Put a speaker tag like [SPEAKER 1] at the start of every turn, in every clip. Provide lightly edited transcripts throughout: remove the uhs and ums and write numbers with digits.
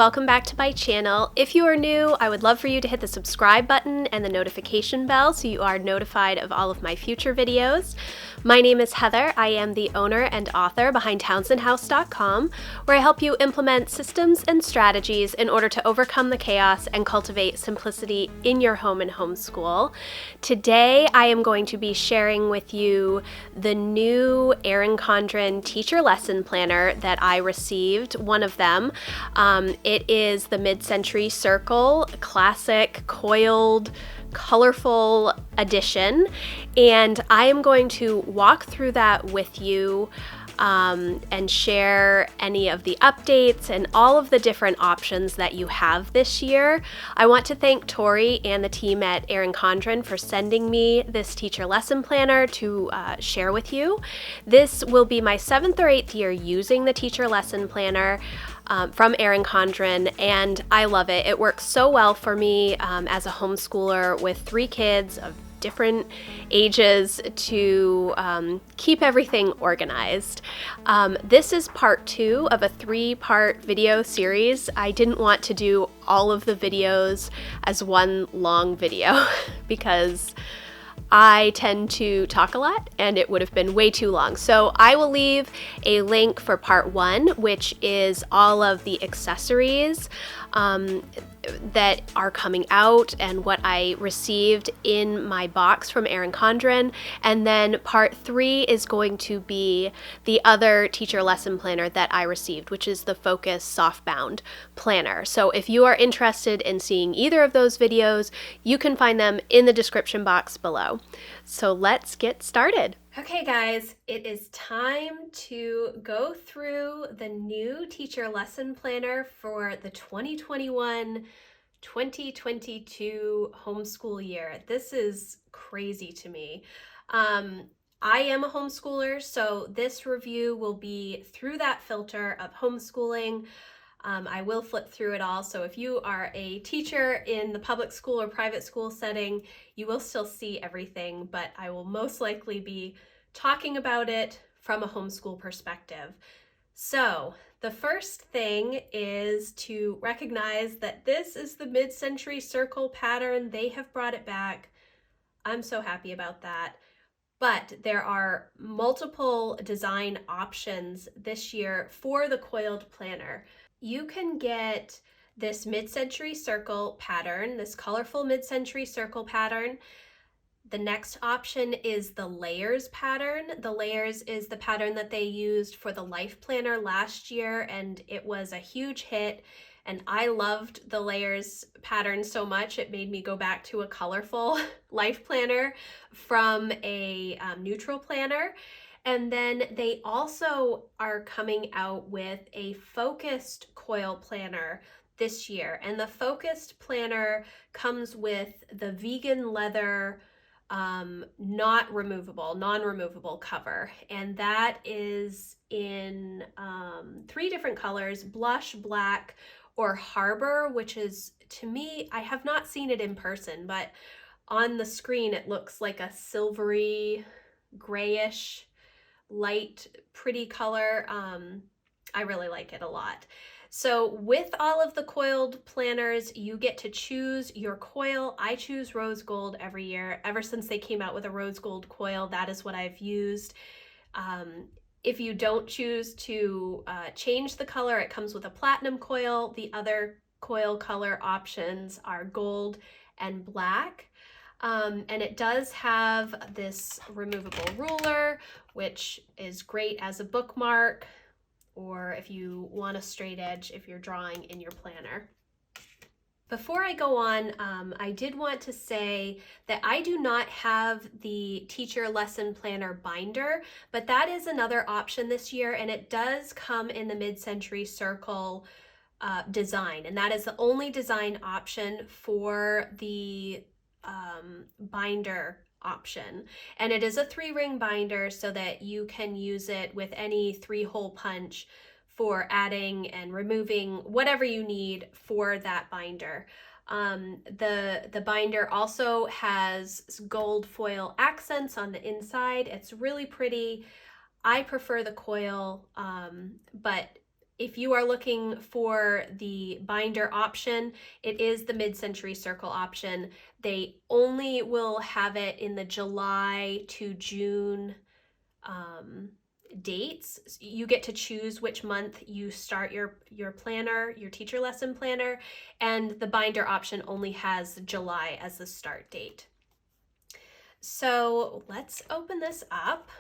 [SPEAKER 1] welcome back to my channel. If you are new, I would love for you to hit the subscribe button and the notification bell so you are notified of all of my future videos. My name is Heather. I am the owner and author behind townsendhouse.com, where I help you implement systems and strategies in order to overcome the chaos and cultivate simplicity in your home and homeschool. Today, I am going to be sharing with you the new Erin Condren teacher lesson planner that I received, one of them. It is the Mid-Century Circle Classic Coiled Colorful Edition, and I am going to walk through that with you and share any of the updates and all of the different options that you have this year. I want to thank Tori and the team at Erin Condren for sending me this teacher lesson planner to share with you. This will be my 7th or 8th year using the teacher lesson planner from Erin Condren, and I love it. It works so well for me as a homeschooler with 3 kids of different ages to keep everything organized. This is part 2 of a 3-part video series. I didn't want to do all of the videos as one long video because I tend to talk a lot and it would have been way too long. So I will leave a link for part 1, which is all of the accessories that are coming out and what I received in my box from Erin Condren. And then part 3 is going to be the other teacher lesson planner that I received, which is the Focus Softbound Planner. So if you are interested in seeing either of those videos, you can find them in the description box below. So let's get started. Okay guys, it is time to go through the new teacher lesson planner for the 2021-2022 homeschool year. This is crazy to me. I am a homeschooler, so this review will be through that filter of homeschooling. I will flip through it all, so if you are a teacher in the public school or private school setting, you will still see everything, but I will most likely be talking about it from a homeschool perspective. So the first thing is to recognize that this is the Mid-Century Circle pattern. They have brought it back. I'm so happy about that. But there are multiple design options this year for the coiled planner. You can get this Mid-Century Circle pattern, this colorful Mid-Century Circle pattern. The next option is the layers pattern. The layers is the pattern that they used for the life planner last year, and it was a huge hit. And I loved the layers pattern so much, it made me go back to a colorful life planner from a neutral planner. And then they also are coming out with a focused coil planner this year. And the focused planner comes with the vegan leather non-removable cover, and that is in 3 different colors: blush, black, or harbor, which is, to me, I have not seen it in person, but on the screen it looks like a silvery grayish light pretty color. I really like it a lot. So with all of the coiled planners, you get to choose your coil. I choose rose gold every year. Ever since they came out with a rose gold coil, that is what I've used. If you don't choose to change the color, it comes with a platinum coil. The other coil color options are gold and black. And it does have this removable ruler, which is great as a bookmark, or if you want a straight edge if you're drawing in your planner. Before I go on, I did want to say that I do not have the teacher lesson planner binder, but that is another option this year, and it does come in the Mid-Century Circle design, and that is the only design option for the binder option. And it is a 3-ring binder so that you can use it with any 3-hole punch for adding and removing whatever you need for that binder. The binder also has gold foil accents on the inside. It's really pretty. I prefer the coil, but If you are looking for the binder option, it is the mid-century circle option. They only will have it in the July to June dates. You get to choose which month you start your planner, your teacher lesson planner, and the binder option only has July as the start date. So let's open this up.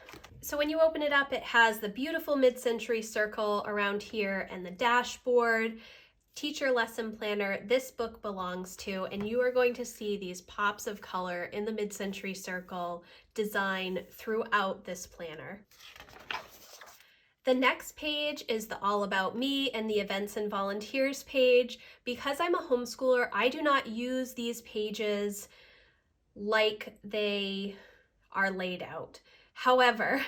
[SPEAKER 1] So when you open it up, it has the beautiful mid-century circle around here and the dashboard, teacher lesson planner this book belongs to, and you are going to see these pops of color in the mid-century circle design throughout this planner. The next page is the All About Me and the Events and Volunteers page. Because I'm a homeschooler, I do not use these pages like they are laid out. However,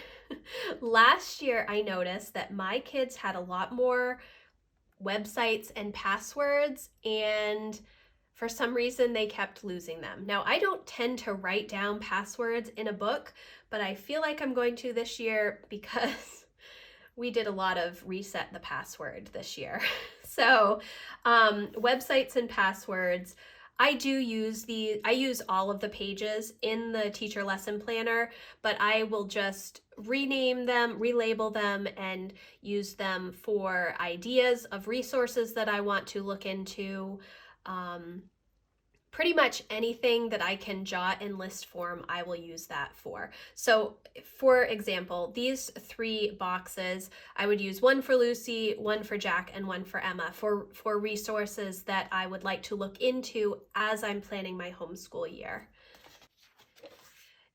[SPEAKER 1] last year I noticed that my kids had a lot more websites and passwords, and for some reason they kept losing them. Now, I don't tend to write down passwords in a book, but I feel like I'm going to this year because we did a lot of reset the password this year. So websites and passwords, I use all of the pages in the teacher lesson planner, but I will just rename them, relabel them, and use them for ideas of resources that I want to look into. Pretty much anything that I can jot in list form, I will use that for. So for example, these 3 boxes, I would use one for Lucy, one for Jack, and one for Emma for resources that I would like to look into as I'm planning my homeschool year.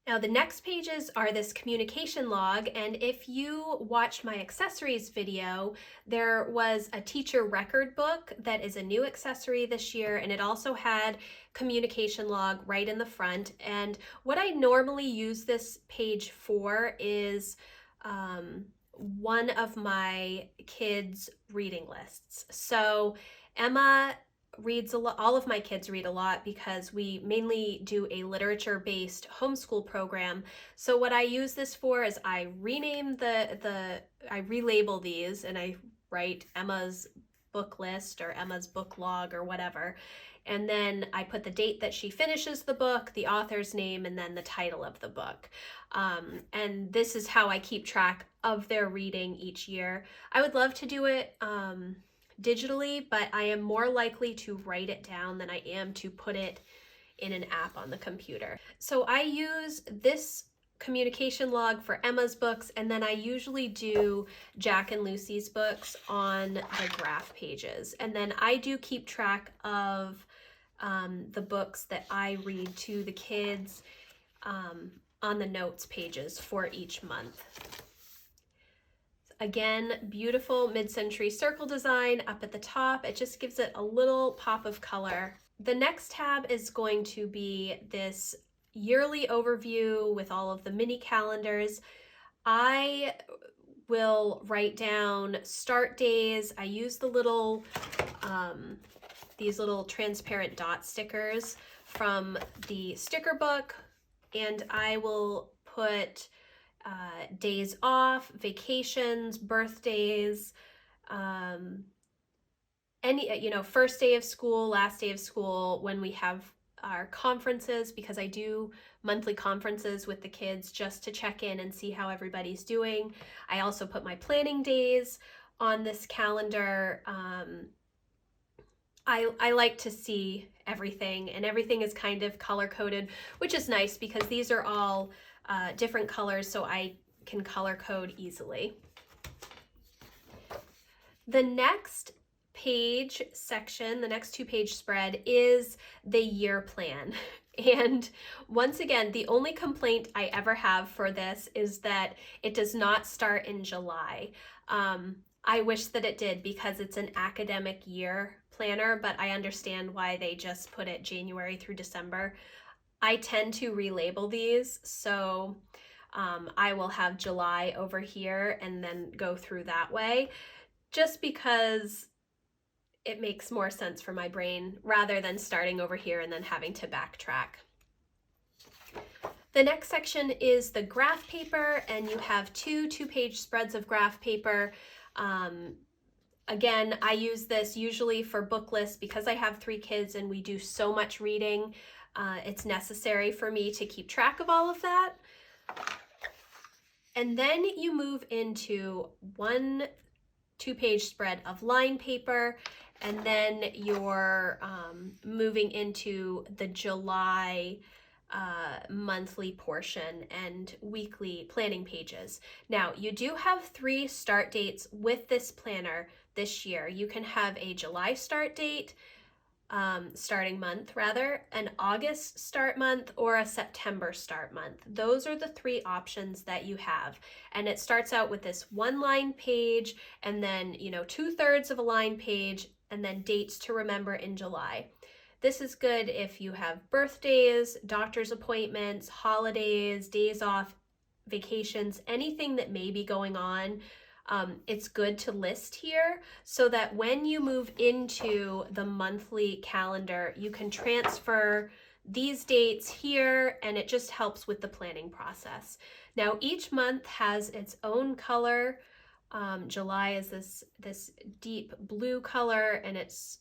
[SPEAKER 1] Now the next pages are this communication log, and if you watched my accessories video, there was a teacher record book that is a new accessory this year, and it also had communication log right in the front. And what I normally use this page for is one of my kids' reading lists. So Emma reads a lot. All of my kids read a lot because we mainly do a literature-based homeschool program. So what I use this for is I rename I relabel these, and I write Emma's book list or Emma's book log or whatever. And then I put the date that she finishes the book, the author's name, and then the title of the book. And this is how I keep track of their reading each year. I would love to do it digitally, but I am more likely to write it down than I am to put it in an app on the computer. So I use this communication log for Emma's books, and then I usually do Jack and Lucy's books on the graph pages. And then I do keep track of the books that I read to the kids on the notes pages for each month. Again, beautiful mid-century circle design up at the top. It just gives it a little pop of color. The next tab is going to be this yearly overview with all of the mini calendars. I will write down start days. I use the little, these little transparent dot stickers from the sticker book, and I will put days off, vacations, birthdays, any, first day of school, last day of school, when we have our conferences, because I do monthly conferences with the kids just to check in and see how everybody's doing. I also put my planning days on this calendar. I like to see everything, and everything is kind of color coded, which is nice because these are all different colors, so I can color code easily. The next page section, the next 2-page spread, is the year plan. And once again, the only complaint I ever have for this is that it does not start in July. I wish that it did because it's an academic year planner, but I understand why they just put it January through December. I tend to relabel these, so I will have July over here and then go through that way, just because it makes more sense for my brain rather than starting over here and then having to backtrack. The next section is the graph paper, and you have two 2-page spreads of graph paper. Again, I use this usually for book lists because I have 3 kids and we do so much reading. It's necessary for me to keep track of all of that. And then you move into 1 2-page spread of line paper, and then you're moving into the July monthly portion and weekly planning pages. Now, you do have 3 start dates with this planner this year. You can have a July start date, starting month rather, an August start month, or a September start month. Those are the 3 options that you have. And it starts out with this 1-line page, and then 2/3 of a line page, and then dates to remember in July. This is good if you have birthdays, doctor's appointments, holidays, days off, vacations, anything that may be going on. It's good to list here so that when you move into the monthly calendar, you can transfer these dates here, and it just helps with the planning process. Now, each month has its own color. July is this deep blue color, and it's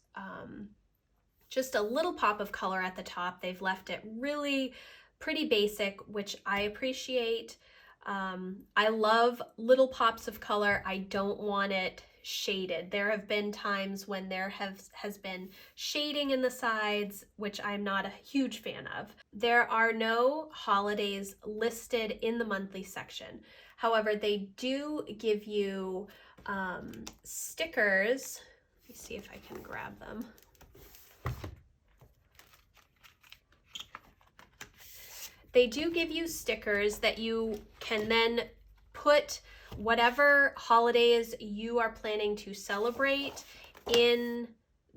[SPEAKER 1] just a little pop of color at the top. They've left it really pretty basic, which I appreciate. I love little pops of color. I don't want it shaded. There have been times when there has been shading in the sides, which I'm not a huge fan of. There are no holidays listed in the monthly section. However, they do give you stickers. Let me see if I can grab them. They do give you stickers that you can then put whatever holidays you are planning to celebrate in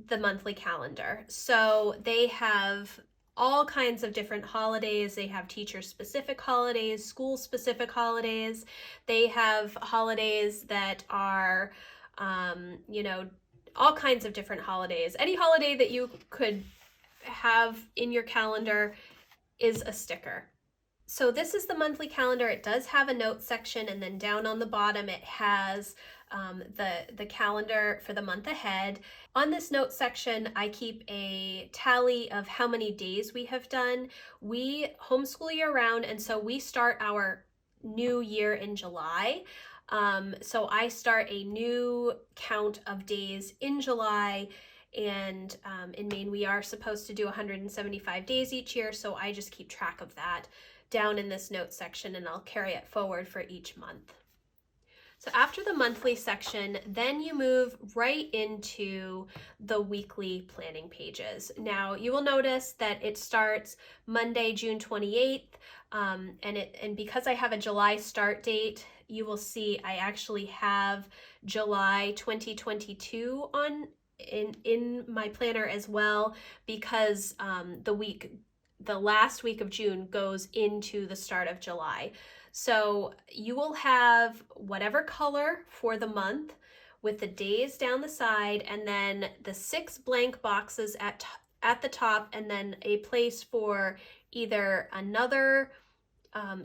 [SPEAKER 1] the monthly calendar. So they have all kinds of different holidays. They have teacher-specific holidays, school-specific holidays. They have holidays that are, all kinds of different holidays. Any holiday that you could have in your calendar is a sticker. So this is the monthly calendar. It does have a note section, and then down on the bottom it has the calendar for the month ahead. On this note section, I keep a tally of how many days we have done. We homeschool year round, and so we start our new year in July. So I start a new count of days in July. And in Maine, we are supposed to do 175 days each year, so I just keep track of that down in this note section, and I'll carry it forward for each month. So after the monthly section, then you move right into the weekly planning pages. Now, you will notice that it starts Monday, June 28th, and because I have a July start date, you will see I actually have July 2022 on in my planner as well, because the last week of June goes into the start of July. So you will have whatever color for the month with the days down the side, and then the 6 blank boxes at the top, and then a place for either another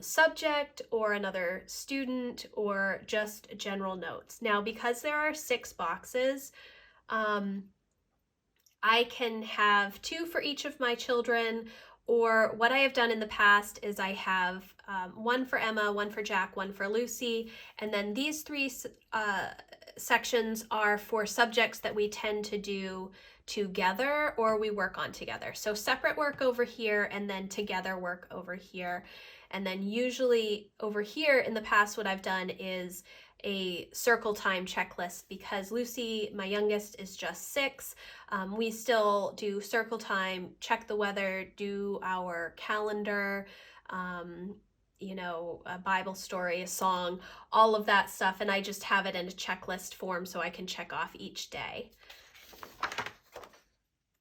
[SPEAKER 1] subject or another student or just general notes. Now, because there are 6 boxes, I can have 2 for each of my children, or what I have done in the past is I have 1 for Emma, 1 for Jack, 1 for Lucy, and then these 3 sections are for subjects that we tend to do together or we work on together. So separate work over here, and then together work over here. And then usually over here in the past, what I've done is a circle time checklist, because Lucy, my youngest, is just 6. We still do circle time, check the weather, do our calendar, a Bible story, a song, all of that stuff. And I just have it in a checklist form so I can check off each day.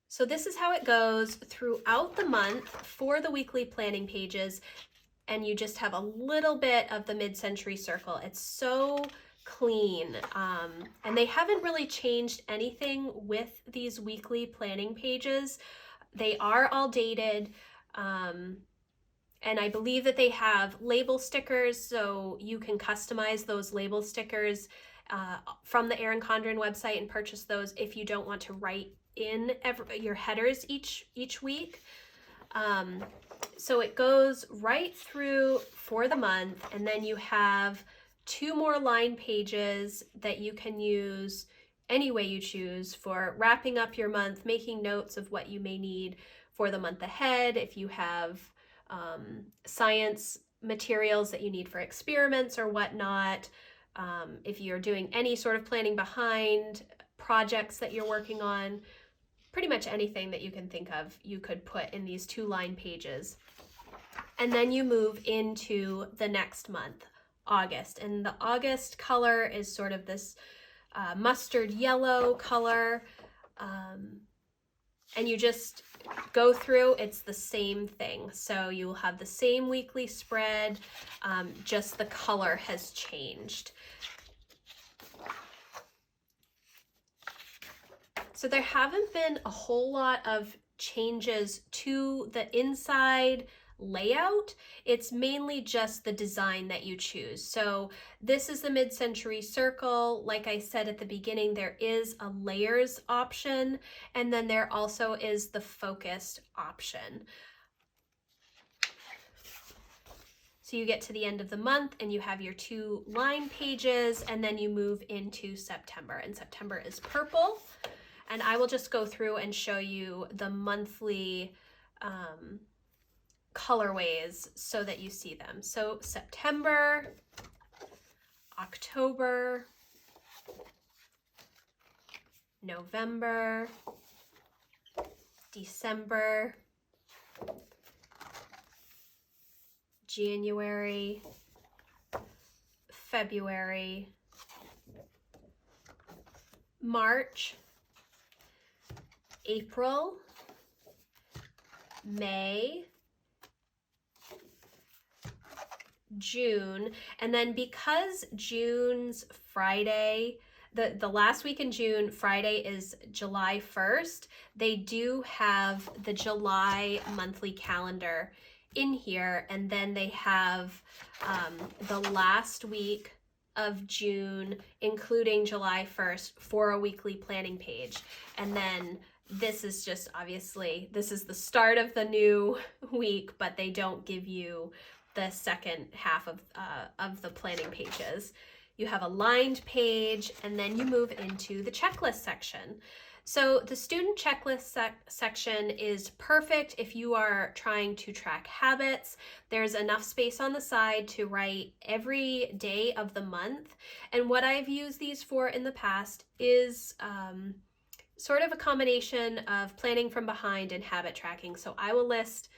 [SPEAKER 1] So this is how it goes throughout the month for the weekly planning pages. And you just have a little bit of the mid-century circle. It's so clean. And they haven't really changed anything with these weekly planning pages. They are all dated. And I believe that they have label stickers, so you can customize those label stickers from the Erin Condren website and purchase those if you don't want to write in your headers each week. So it goes right through for the month, and then you have 2 more line pages that you can use any way you choose for wrapping up your month, making notes of what you may need for the month ahead. If you have science materials that you need for experiments or whatnot, if you're doing any sort of planning behind projects that you're working on, pretty much anything that you can think of, you could put in these 2 line pages. And then you move into the next month, August. And the August color is sort of this mustard yellow color. And you just go through, it's the same thing. So you will have the same weekly spread, just the color has changed. So there haven't been a whole lot of changes to the inside layout. It's mainly just the design that you choose. So this is the mid-century circle. Like I said at the beginning, there is a layers option, and then there also is the focused option. So you get to the end of the month and you have your 2 line pages, and then you move into September, and September is purple. And I will just go through and show you the monthly colorways so that you see them. So September, October, November, December, January, February, March, April, May, June, and then because June's Friday, the last week in June, Friday is July 1st, they do have the July monthly calendar in here, and then they have the last week of June, including July 1st, for a weekly planning page. And then this is just, obviously, this is the start of the new week, but they don't give you the second half of the planning pages. You have a lined page, and then you move into the checklist section. So the student checklist section is perfect if you are trying to track habits. There's enough space on the side to write every day of the month. And what I've used these for in the past is sort of a combination of planning from behind and habit tracking. So I will list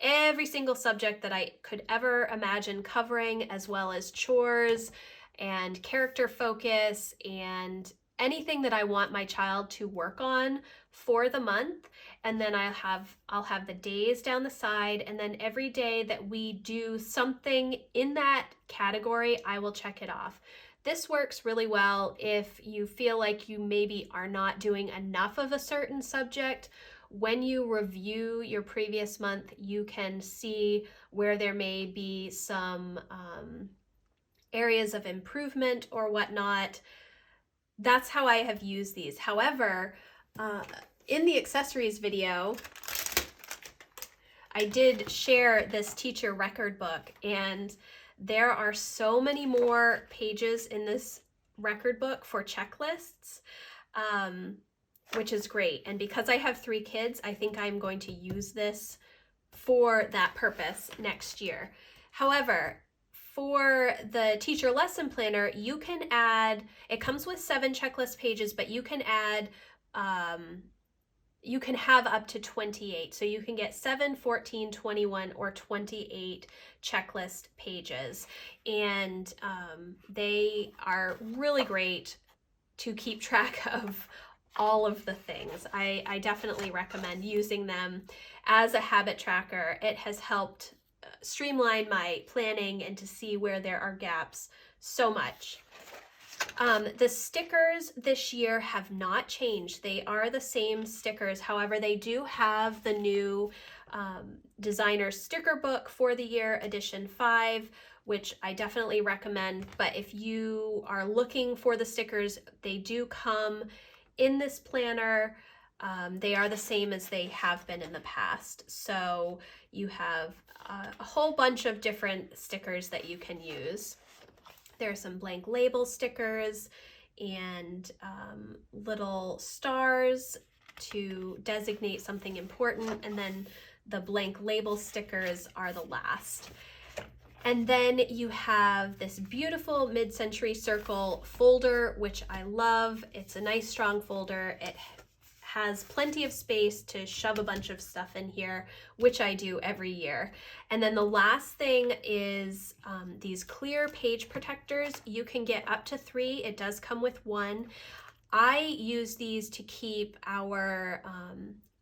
[SPEAKER 1] every single subject that I could ever imagine covering, as well as chores and character focus and anything that I want my child to work on for the month. And then I'll have the days down the side, and then every day that we do something in that category, I will check it off. This works really well if you feel like you maybe are not doing enough of a certain subject. When you review your previous month, you can see where there may be some areas of improvement or whatnot. That's how I have used these. However, in the accessories video, I did share this teacher record book, and there are so many more pages in this record book for checklists, which is great. And because I have 3 kids, I think I'm going to use this for that purpose next year. However, for the teacher lesson planner, you can add, it comes with 7 checklist pages, but you can add, you can have up to 28. So you can get 7, 14, 21, or 28 checklist pages. And they are really great to keep track of all of the things. I definitely recommend using them as a habit tracker. It has helped streamline my planning and to see where there are gaps so much. The stickers this year have not changed. They are the same stickers. However, they do have the new designer sticker book for the year, edition 5, which I definitely recommend. But if you are looking for the stickers, they do come in this planner. They are the same as they have been in the past. So you have a whole bunch of different stickers that you can use. There are some blank label stickers and little stars to designate something important, and then the blank label stickers are the last. And then you have this beautiful mid-century circle folder, which I love. It's a nice strong folder. It has plenty of space to shove a bunch of stuff in here, which I do every year. And then the last thing is these clear page protectors. You can get up to 3. It does come with 1. I use these to keep our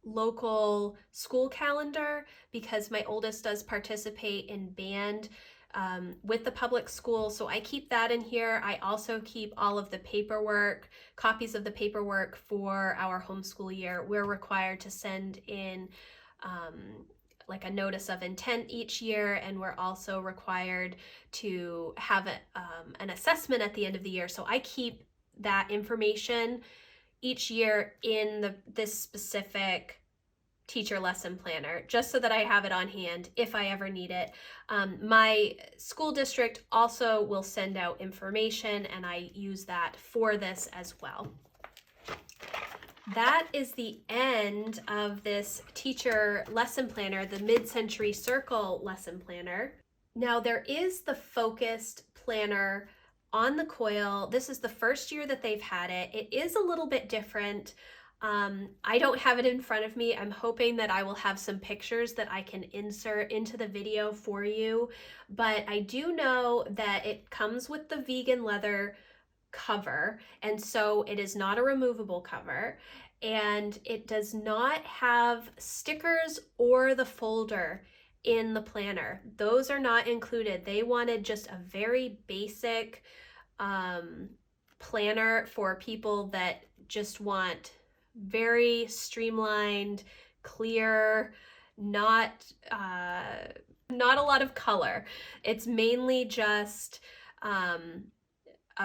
[SPEAKER 1] local school calendar because my oldest does participate in band with the public school, so I keep that in here. I also keep all of the paperwork, copies of the paperwork for our homeschool year. We're required to send in like a notice of intent each year, and we're also required to have an assessment at the end of the year. So I keep that information each year in this specific teacher lesson planner, just so that I have it on hand if I ever need it. My school district also will send out information, and I use that for this as well. That is the end of this teacher lesson planner, the mid-century circle lesson planner. Now there is the focused planner on the coil. This is the first year that they've had it. It is a little bit different. I don't have it in front of me. I'm hoping that I will have some pictures that I can insert into the video for you, but I do know that it comes with the vegan leather cover, and so it is not a removable cover, and it does not have stickers or the folder in the planner. Those are not included. They wanted just a very basic planner for people that just want very streamlined, clear, not a lot of color. It's mainly just a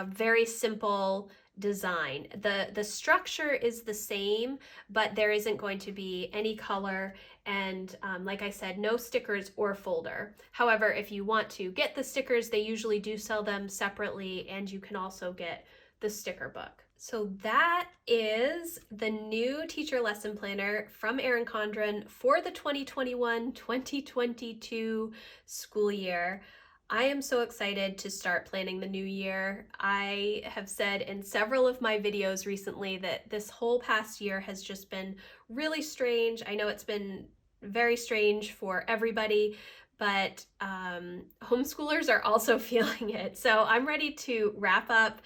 [SPEAKER 1] very simple design. The structure is the same, but there isn't going to be any color, and like I said, no stickers or folder. However, if you want to get the stickers, they usually do sell them separately, and you can also get the sticker book. So that is the new teacher lesson planner from Erin Condren for the 2021-2022 school year. I am so excited to start planning the new year. I have said in several of my videos recently that this whole past year has just been really strange. I know it's been very strange for everybody, but homeschoolers are also feeling it. So I'm ready to wrap up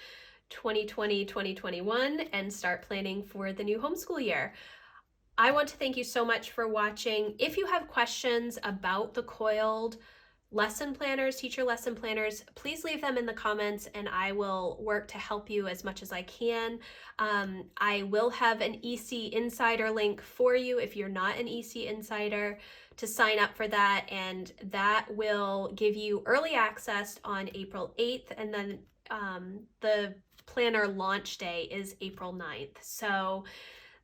[SPEAKER 1] 2020-2021 and start planning for the new homeschool year. I want to thank you so much for watching. If you have questions about the coiled lesson planners, teacher lesson planners, please leave them in the comments and I will work to help you as much as I can. I will have an EC Insider link for you if you're not an EC Insider to sign up for that, and that will give you early access on April 8th, and then the planner launch day is April 9th. So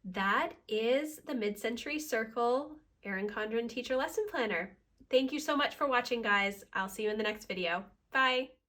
[SPEAKER 1] that is the Mid-Century Circle Erin Condren Teacher Lesson Planner. Thank you so much for watching, guys. I'll see you in the next video. Bye.